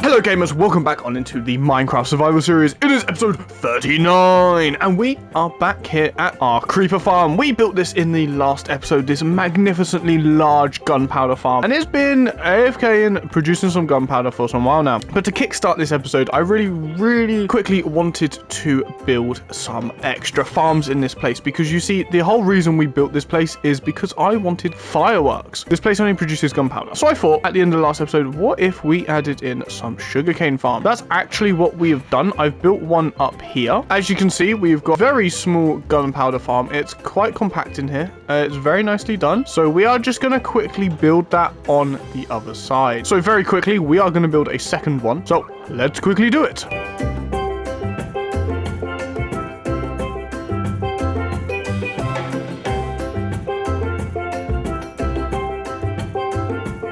Hello gamers, welcome back on into the Minecraft Survival Series. It is episode 39, and we are back here at our creeper farm. We built this in the last episode, this magnificently large gunpowder farm, and it's been AFK and producing some gunpowder for some while now. But to kickstart this episode, I really quickly wanted to build some extra farms in this place, because you see, the whole reason we built this place is because I wanted fireworks. This place only produces gunpowder, so I thought at the end of the last episode, what if we added in some sugarcane farm? That's actually what we have done. I've built one up here. As you can see, we've got a very small gunpowder farm. It's quite compact in here. It's very nicely done. So we are just going to quickly build that on the other side. So very quickly, we are going to build a second one. So let's quickly do it.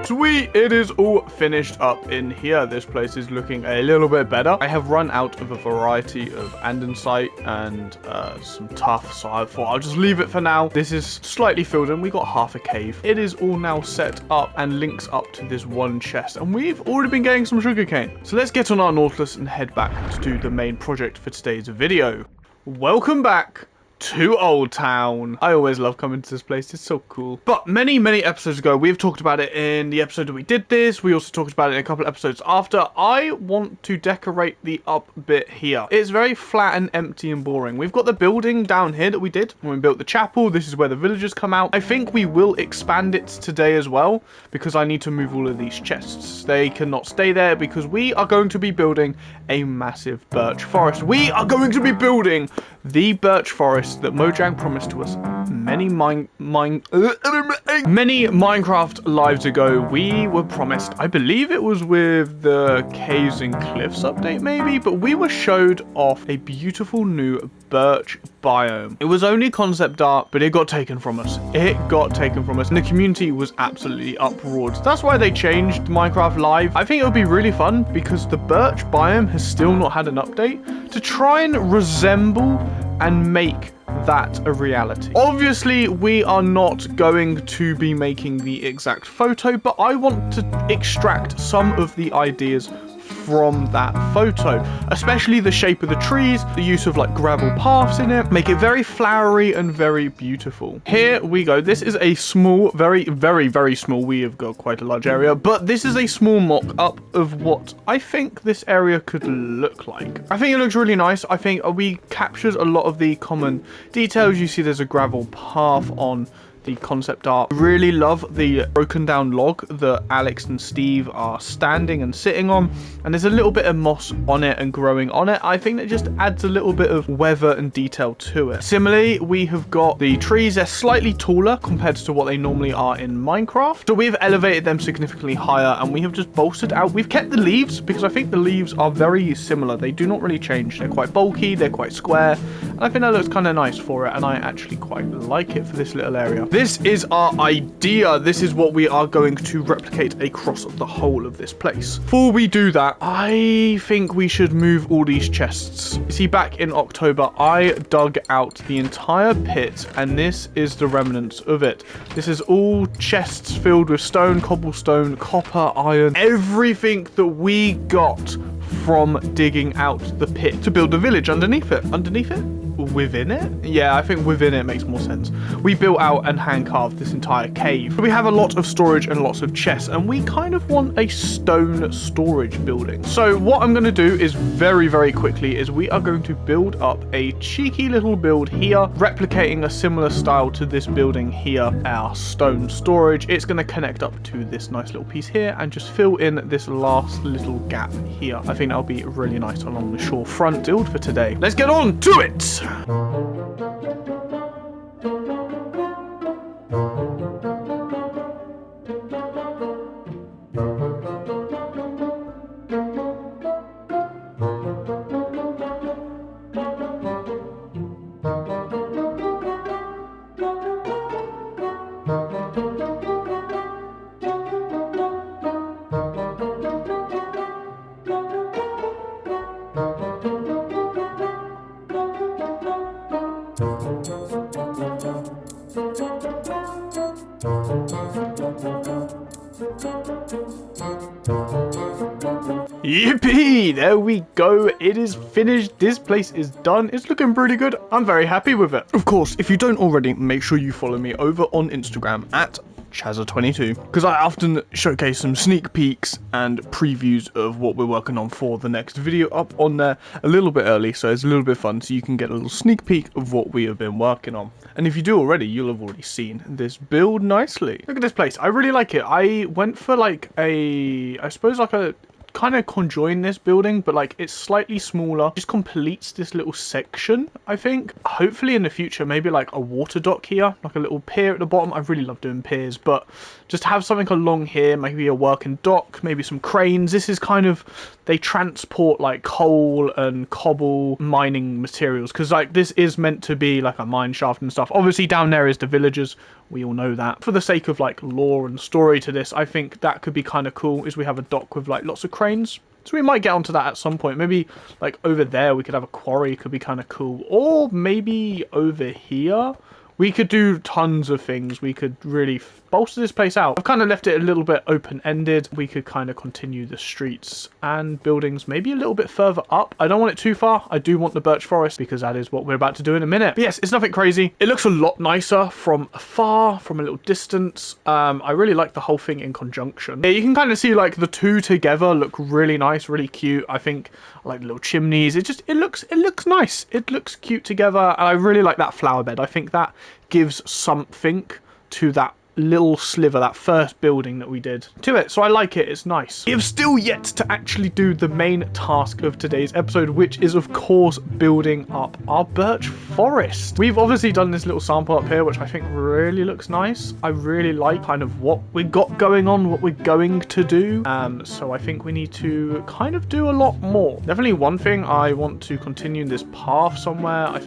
Sweet, it is all finished up in here. This place is looking a little bit better. I have run out of a variety of andesite and some tuff, so I thought I'll just leave it for now. This is slightly filled in. We got half a cave. It is all now set up and links up to this one chest, and we've already been getting some sugarcane. So let's get on our Nautilus and head back to do the main project for today's video. Welcome back to Old Town. I always love coming to this place. It's so cool. But many episodes ago, we've talked about it in the episode that we did this. We also talked about it in a couple of episodes after. I want to decorate the up bit here. It's very flat and empty and boring. We've got the building down here that we did when we built the chapel. This is where the villagers come out. I think we will expand it today as well, because I need to move all of these chests. They cannot stay there because we are going to be building a massive birch forest. We are going to be building the birch forest that Mojang promised to us many Minecraft lives ago. We were promised, I believe it was with the Caves and Cliffs update maybe, but we were showed off a beautiful new birch biome. It was only concept art, but it got taken from us. It got taken from us, and the community was absolutely uproared. That's why they changed Minecraft Live. I think it would be really fun, because the birch biome has still not had an update, to try and resemble and make that a reality. Obviously, we are not going to be making the exact photo, but I want to extract some of the ideas from that photo, especially the shape of the trees, the use of like gravel paths in it, make it very flowery and very beautiful. Here we go. This is a small, very small, we have got quite a large area, but this is a small mock-up of what I think this area could look like. I think it looks really nice. I think we captured a lot of the common details. You see there's a gravel path on the concept art. I really love the broken down log that Alex and Steve are standing and sitting on, and there's a little bit of moss on it and growing on it. I think that just adds a little bit of weather and detail to it. Similarly, we have got the trees. They're slightly taller compared to what they normally are in Minecraft, so we've elevated them significantly higher, and we have just bolstered out. We've kept the leaves because I think the leaves are very similar. They do not really change. They're quite bulky, they're quite square, and I think that looks kind of nice for it, and I actually quite like it for this little area. This is our idea. This is what we are going to replicate across the whole of this place. Before we do that, I think we should move all these chests. You see, back in October, I dug out the entire pit, and this is the remnants of it. This is all chests filled with stone, cobblestone, copper, iron, everything that we got from digging out the pit to build the village underneath it. Underneath it? Within it? Yeah, I think within it makes more sense. We built out and hand carved this entire cave. We have a lot of storage and lots of chests, and we kind of want a stone storage building. So what I'm going to do is very quickly is we are going to build up a cheeky little build here, replicating a similar style to this building here, our stone storage. It's going to connect up to this nice little piece here and just fill in this last little gap here. I think that'll be really nice along the shore front build for today. Let's get on to it! Yippee! There we go. It is finished. This place is done. It's looking pretty good. I'm very happy with it. Of course, if you don't already, make sure you follow me over on Instagram at Chazza22, because I often showcase some sneak peeks and previews of what we're working on for the next video up on there a little bit early, so it's a little bit fun, so you can get a little sneak peek of what we have been working on. And if you do already, you'll have already seen this build nicely. Look at this place. I really like it. I went for like I suppose like a kind of conjoin this building, but like it's slightly smaller, just completes this little section. I think hopefully in the future maybe like a water dock here, like a little pier at the bottom. I really love doing piers, but just have something along here, maybe a working dock, maybe some cranes. This is kind of, they transport like coal and cobble mining materials, because like this is meant to be like a mine shaft and stuff. Obviously down there is the villagers, we all know that. For the sake of like lore and story to this, I think that could be kind of cool, is we have a dock with like lots of cranes. So we might get onto that at some point. Maybe like over there we could have a quarry, could be kind of cool. Or maybe over here we could do tons of things. We could really bolster this place out. I've kind of left it a little bit open-ended. We could kind of continue the streets and buildings maybe a little bit further up. I don't want it too far. I do want the birch forest, because that is what we're about to do in a minute. But yes, it's nothing crazy. It looks a lot nicer from afar, from a little distance. I really like the whole thing in conjunction. Yeah, you can kind of see like the two together look really nice, really cute. I think I like the little chimneys. It looks nice. It looks cute together. And I really like that flower bed. I think that gives something to that little sliver, that first building that we did to it. So I like it. It's nice. We have still yet to actually do the main task of today's episode, which is of course building up our birch forest. We've obviously done this little sample up here, which I think really looks nice. I really like kind of what we got going on, what we're going to do. So I think we need to kind of do a lot more. Definitely one thing, I want to continue this path somewhere.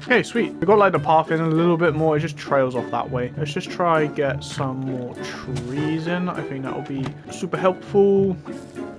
Okay, sweet. We got like the path in a little bit more. It just trails off that way. Let's just try get some more trees in. I think that will be super helpful.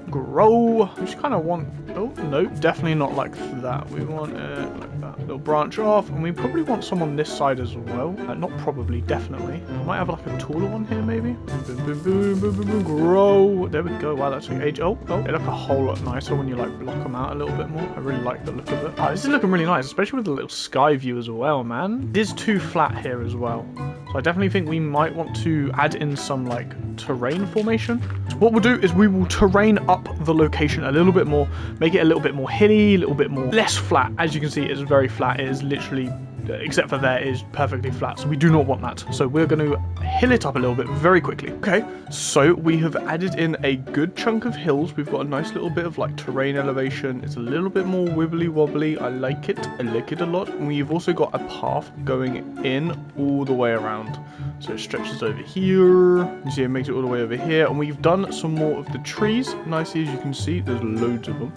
Grow. We just kind of want, oh no, definitely not like that. We want it like that. Little branch off, and we probably want some on this side as well. Not probably, definitely. I might have like a taller one here maybe. Boom, boom, boom, boom, boom, boom, boom. Grow. There we go. Wow, that's like age. Oh, they look a whole lot nicer when you like block them out a little bit more. I really like the look of it. Oh, this is looking really nice, especially with the little sky view as well, man. It is too flat here as well. So I definitely think we might want to add in some like terrain formation. So what we'll do is we will terrain up the location a little bit more, make it a little bit more hilly, a little bit more less flat. As you can see, it's very flat. It is literally, except for there, it is perfectly flat. So we do not want that. So we're going to hill it up a little bit very quickly. Okay, so we have added in a good chunk of hills. We've got a nice little bit of like terrain elevation. It's a little bit more wibbly wobbly. I like it. I like it a lot. And we've also got a path going in all the way around. So it stretches over here. You see it makes it all the way over here. And we've done some more of the trees. Nicely, as you can see, there's loads of them.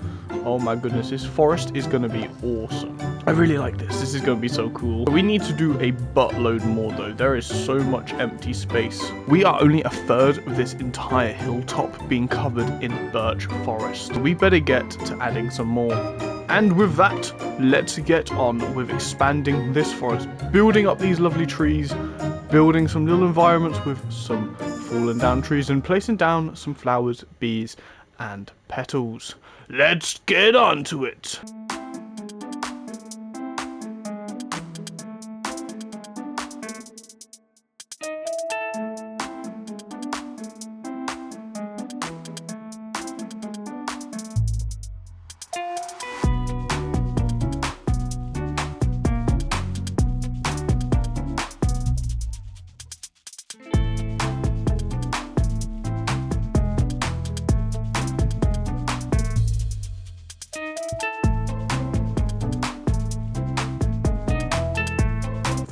Oh my goodness, this forest is going to be awesome. I really like this. This is going to be so cool. We need to do a buttload more though. There is so much empty space. We are only a third of this entire hilltop being covered in birch forest. We better get to adding some more. And with that, let's get on with expanding this forest, building up these lovely trees, building some little environments with some fallen down trees, and placing down some flowers, bees, and petals. Let's get on to it.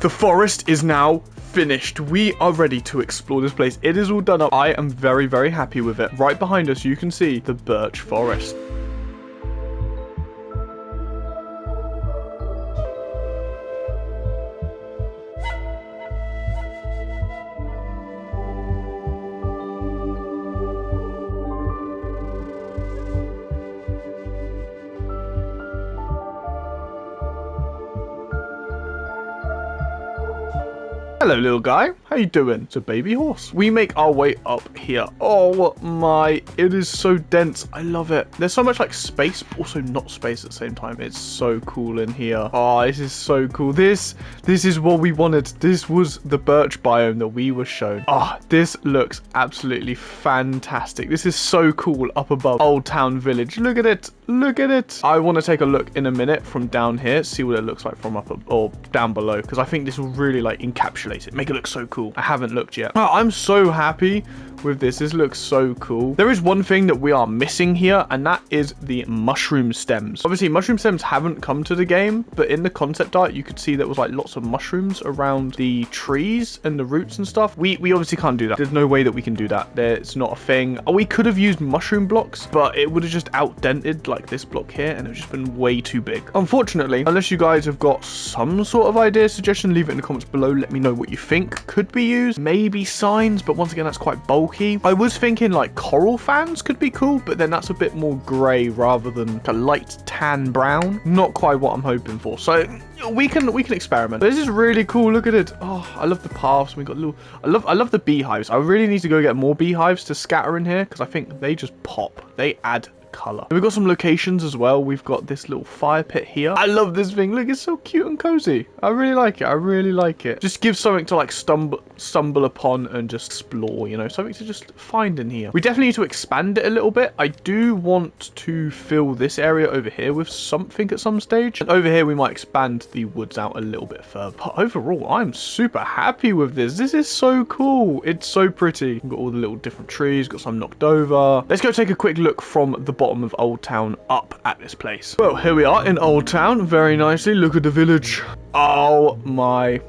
The forest is now finished. We are ready to explore this place. It is all done up. I am very, very happy with it. Right behind us, you can see the birch forest. Hello, little guy. How you doing? It's a baby horse. We make our way up here. Oh my, it is so dense. I love it. There's so much like space, but also not space at the same time. It's so cool in here. Oh, this is so cool. This is what we wanted. This was the birch biome that we were shown. Oh, this looks absolutely fantastic. This is so cool up above Old Town Village. Look at it. Look at it. I want to take a look in a minute from down here, see what it looks like from up or down below, because I think this will really like encapsulate it, make it look so cool. I haven't looked yet. Oh, I'm so happy with this. This looks so cool. There is one thing that we are missing here, and that is the mushroom stems. Obviously, mushroom stems haven't come to the game, but in the concept art, you could see there was like lots of mushrooms around the trees and the roots and stuff. We obviously can't do that. There's no way that we can do that. It's not a thing. We could have used mushroom blocks, but it would have just outdented like this block here, and it would just been way too big. Unfortunately, unless you guys have got some sort of idea, suggestion, leave it in the comments below. Let me know what you think could be used. Maybe signs, but once again, that's quite bulky. I was thinking like coral fans could be cool, but then that's a bit more grey rather than a light tan brown. Not quite what I'm hoping for. So we can experiment. This is really cool. Look at it. Oh, I love the paths. We got little. I love the beehives. I really need to go get more beehives to scatter in here because I think they just pop. They add color. We've got some locations as well. We've got this little fire pit here. I love this thing. Look, it's so cute and cozy. I really like it. I really like it. Just gives something to like stumble upon and just explore, you know, something to just find in here. We definitely need to expand it a little bit. I do want to fill this area over here with something at some stage, and over here we might expand the woods out a little bit further. But overall, I'm super happy with this. This is so cool. It's so pretty. We've got all the little different trees, got some knocked over. Let's go take a quick look from the bottom of Old Town up at this place. Well, here we are in Old Town. Very nicely. Look at the village. Oh my.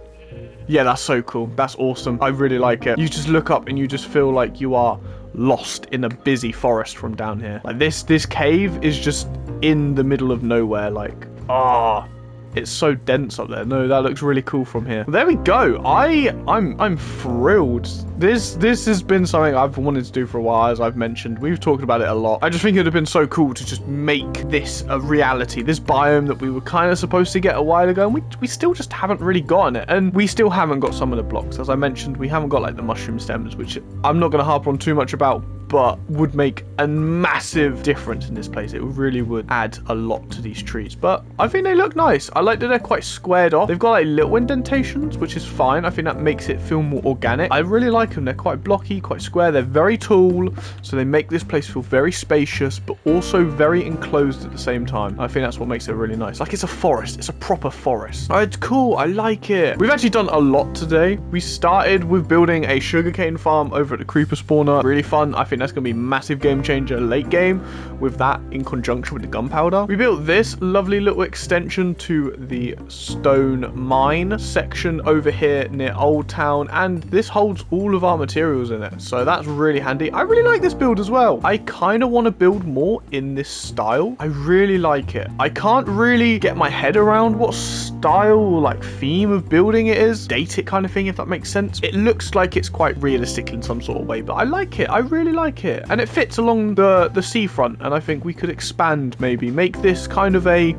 Yeah, that's so cool. That's awesome. I really like it. You just look up and you just feel like you are lost in a busy forest from down here. Like this cave is just in the middle of nowhere. Like, ah. It's so dense up there. No, that looks really cool from here. There we go. I'm thrilled. This has been something I've wanted to do for a while, as I've mentioned. We've talked about it a lot. I just think it would have been so cool to just make this a reality. This biome that we were kind of supposed to get a while ago, and we still just haven't really gotten it. And we still haven't got some of the blocks. As I mentioned, we haven't got like the mushroom stems, which I'm not going to harp on too much about, but would make a massive difference in this place. It really would add a lot to these trees. But I think they look nice. I like that they're quite squared off. They've got like little indentations, which is fine. I think that makes it feel more organic. I really like them. They're quite blocky, quite square. They're very tall, so they make this place feel very spacious, but also very enclosed at the same time. I think that's what makes it really nice. Like it's a forest. It's a proper forest. Oh, it's cool. I like it. We've actually done a lot today. We started with building a sugarcane farm over at the creeper spawner. Really fun. I think that's going to be a massive game changer late game with that in conjunction with the gunpowder. We built this lovely little extension to the stone mine section over here near Old Town, and this holds all of our materials in it, so that's really handy. I really like this build as well. I kind of want to build more in this style. I really like it. I can't really get my head around what style or like theme of building it is. Date it kind of thing, if that makes sense. It looks like it's quite realistic in some sort of way, but I like it. I really like it, and it fits along the seafront, and I think we could expand, maybe make this kind of a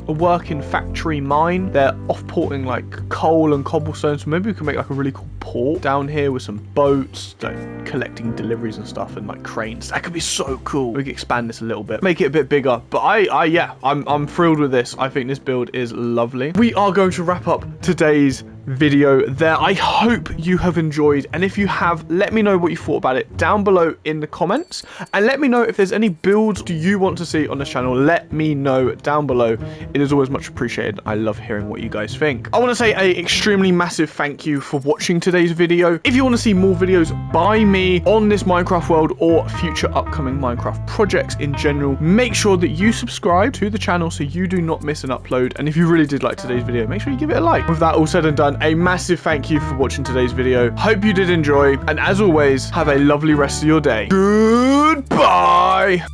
working factory mine. They're off-porting like coal and cobblestone, so maybe we can make like a really cool port down here with some boats like collecting deliveries and stuff, and like cranes. That could be so cool. We could expand this a little bit, make it a bit bigger, but I'm thrilled with this. I think this build is lovely. We are going to wrap up today's video there. I hope you have enjoyed, and if you have, let me know what you thought about it down below in the comments, and let me know if there's any builds do you want to see on this channel. Let me know down below. It is always much appreciated. I love hearing what you guys think. I want to say a extremely massive thank you for watching today's video. If you want to see more videos by me on this Minecraft world or future upcoming Minecraft projects in general, make sure that you subscribe to the channel so you do not miss an upload. And if you really did like today's video, make sure you give it a like. With that all said and done, a massive thank you for watching today's video. Hope you did enjoy, and as always, have a lovely rest of your day. Goodbye.